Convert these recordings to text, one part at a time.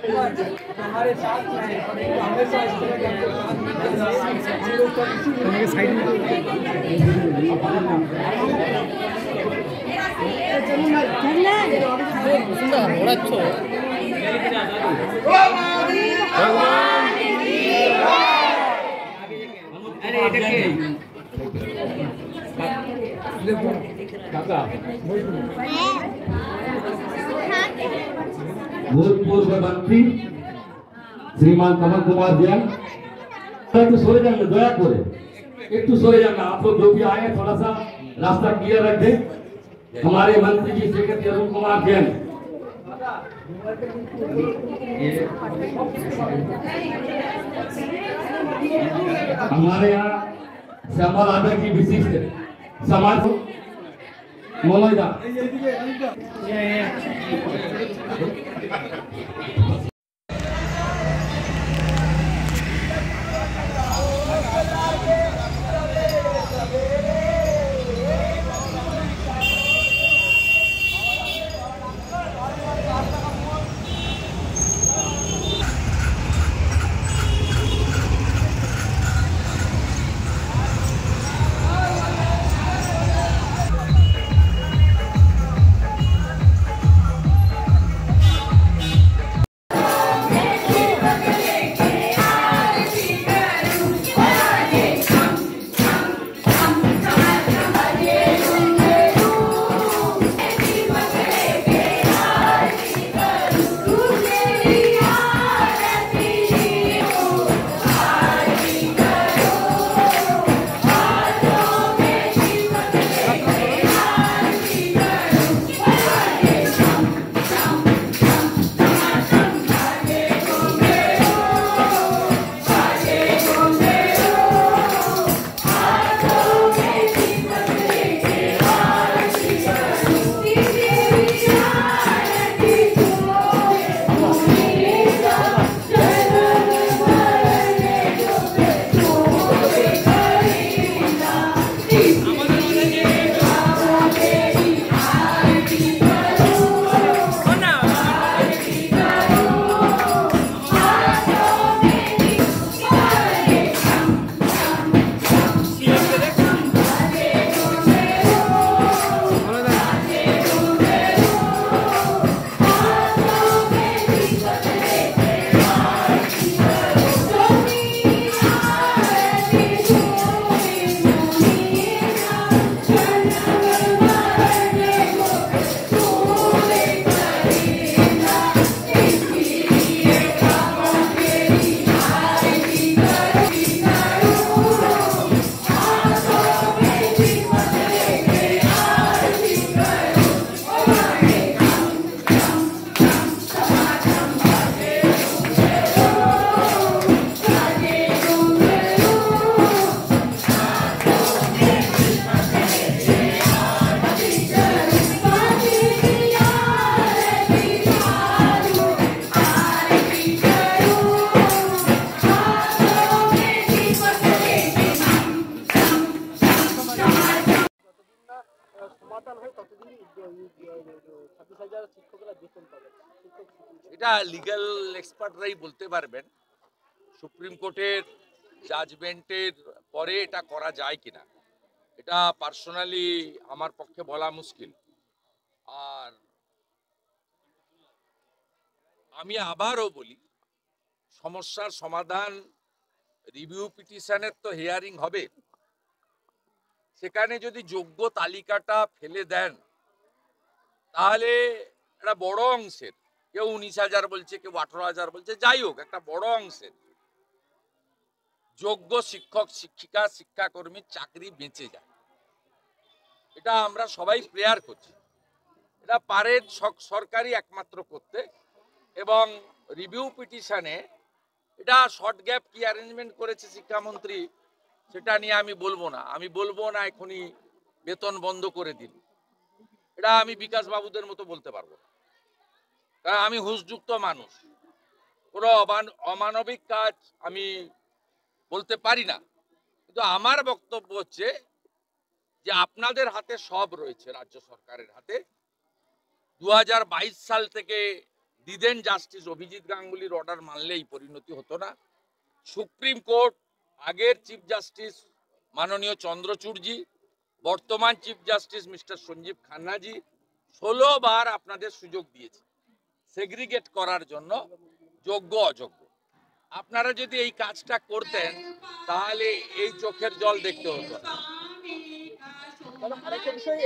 हमारे साथ हैं और हमेशा इस तरह के हम लोग का साइड में भूतपूर्व मंत्री श्रीमान कमल कुमार जैन একটু সরে যান দয়া করে একটু সরে যান आप लोग जो भी आए थोड़ा सा रास्ता क्लियर रखें हमारे मंत्री जी सेक्रेटरी अरुण कुमार जैन हमारे यहाँ श्यामा राधा की विशिष्ट समाज मोहम्मद এটা লিগ্যাল এক্সপার্টরাই বলতে পারবেন সুপ্রিম কোর্টের জাজমেন্টের পরে এটা করা যায় কিনা এটা পার্সোনালি আমার পক্ষে বলা মুশকিল আর আমি আবারও বলি সমস্যার সমাধান রিভিউ পিটিশনের তো হিয়ারিং হবে সেখানে যদি যোগ্য তালিকাটা ফেলে দেন তাহলে একটা বড় অংশের কেউ 19,000 বলছে কেউ 18,000 বলছে যাই হোক একটা বড় অংশের যোগ্য শিক্ষক শিক্ষিকা শিক্ষাকর্মীর চাকরি বেঁচে যায় এটা আমরা সবাই প্রেয়ার করছি এটা পারে সরকারি একমাত্র করতে এবং রিভিউ পিটিশনে এটা শর্ট গ্যাপ কি অ্যারেঞ্জমেন্ট করেছে শিক্ষামন্ত্রী সেটা নিয়ে আমি বলবো না এখনই বেতন বন্ধ করে দিন এটা আমি বিকাশ বাবুদের মতো বলতে পারবো না কারণ আমি হুঁশযুক্ত মানুষ কোনো অমানবিক কাজ আমি বলতে পারি না কিন্তু আমার বক্তব্য হচ্ছে যে আপনাদের হাতে সব রয়েছে রাজ্য সরকারের হাতে 2022 সাল থেকে দিদেন জাস্টিস অভিজিৎ গাঙ্গুলির অর্ডার মানলে এই পরিণতি হতো না। সুপ্রিম কোর্ট আগের চিফ জাস্টিস মাননীয় চন্দ্রচূড়জি, বর্তমান চিফ জাস্টিস মিস্টার সঞ্জীব খান্নাজি 16 বার আপনাদের সুযোগ দিয়েছে সেগ্রিগেট করার জন্য যোগ্য অযোগ্য। আপনারা যদি এই কাজটা করতেন তাহলে এই চোখের জল দেখতে হতো না। আরেকটা বিষয়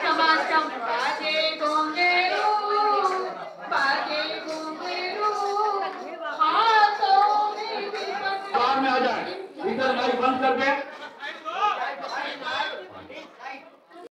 সমাজ